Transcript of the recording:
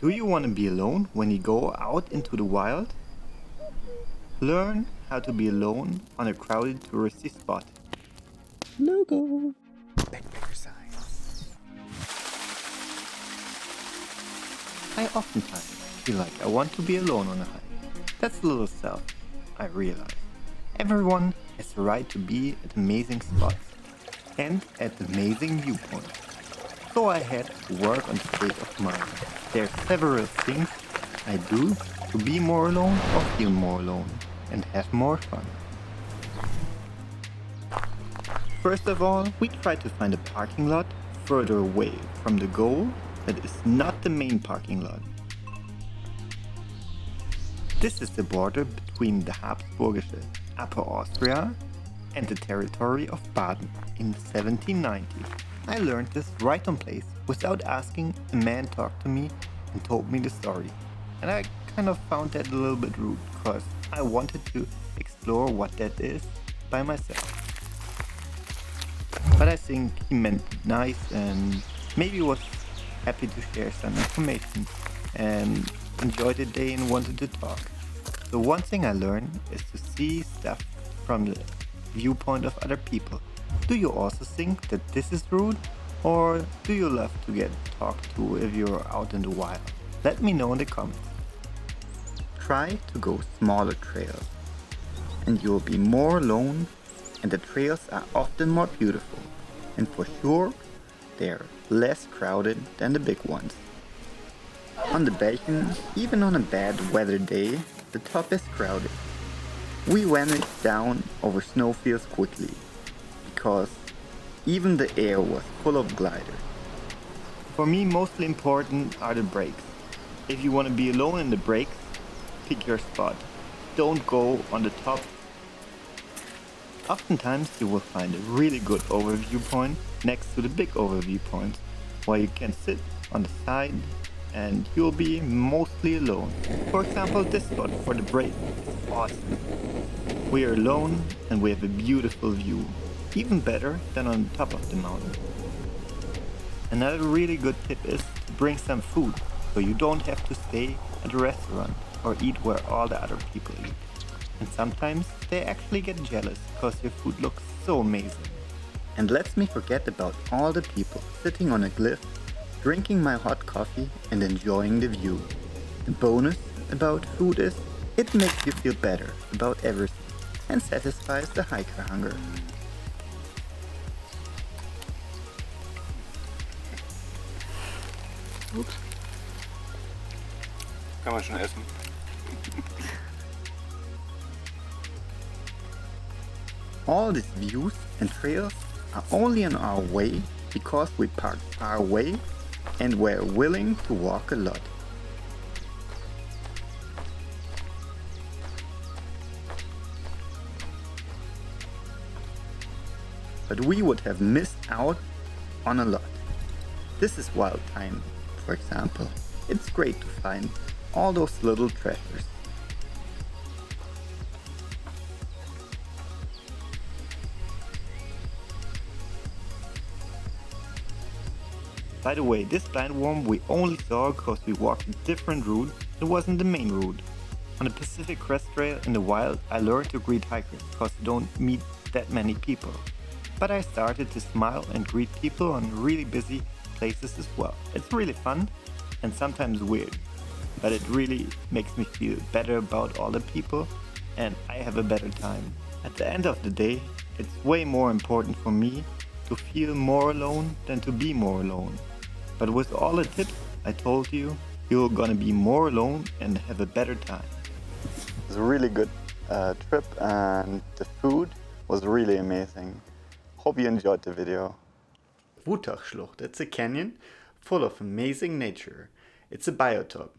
Do you want to be alone when you go out into the wild? Learn how to be alone on a crowded touristy spot. Logo. Backpacker signs. I oftentimes feel like I want to be alone on a hike. That's a little selfish, I realize. Everyone has the right to be at amazing spots and at amazing viewpoints. So I had to work on state of mind. There are several things I do to be more alone or feel more alone and have more fun. First of all, we try to find a parking lot further away from the goal that is not the main parking lot. This is the border between the Habsburgische Upper Austria and the territory of Baden in 1790. I learned this right on place without asking. A man talked to me and told me the story. And I kind of found that a little bit rude because I wanted to explore what that is by myself. But I think he meant nice and maybe was happy to share some information and enjoyed the day and wanted to talk. The one thing I learned is to see stuff from the viewpoint of other people. Do you also think that this is rude? Or do you love to get talked to if you're out in the wild? Let me know in the comments. Try to go smaller trails and you'll be more alone, and the trails are often more beautiful, and for sure they're less crowded than the big ones. On the Belchen, even on a bad weather day, the top is crowded. We went down over snowfields quickly because even the air was full of gliders. For me, mostly important are the breaks. If you want to be alone in the breaks, pick your spot. Don't go on the top. Oftentimes you will find a really good overview point next to the big overview points, where you can sit on the side and you'll be mostly alone. For example, this spot for the break is awesome. We are alone and we have a beautiful view, even better than on the top of the mountain. Another really good tip is to bring some food, so you don't have to stay at a restaurant or eat where all the other people eat. And sometimes they actually get jealous because your food looks so amazing. And let's me forget about all the people sitting on a cliff, drinking my hot coffee and enjoying the view. The bonus about food is it makes you feel better about everything and satisfies the hiker hunger. Ups. Kann man schon essen. All these views and trails are only on our way because we parked far away and were willing to walk a lot. But we would have missed out on a lot. This is wild time, for example. It's great to find all those little treasures. By the way, this blind worm we only saw because we walked a different route. It wasn't the main route. On the Pacific Crest Trail in the wild, I learned to greet hikers because you don't meet that many people. But I started to smile and greet people on really busy places as well. It's really fun and sometimes weird, but it really makes me feel better about all the people and I have a better time. At the end of the day, it's way more important for me to feel more alone than to be more alone. But with all the tips I told you, you're gonna be more alone and have a better time. It was a really good trip and the food was really amazing. Hope you enjoyed the video. Wutachschlucht, it's a canyon full of amazing nature. It's a biotop.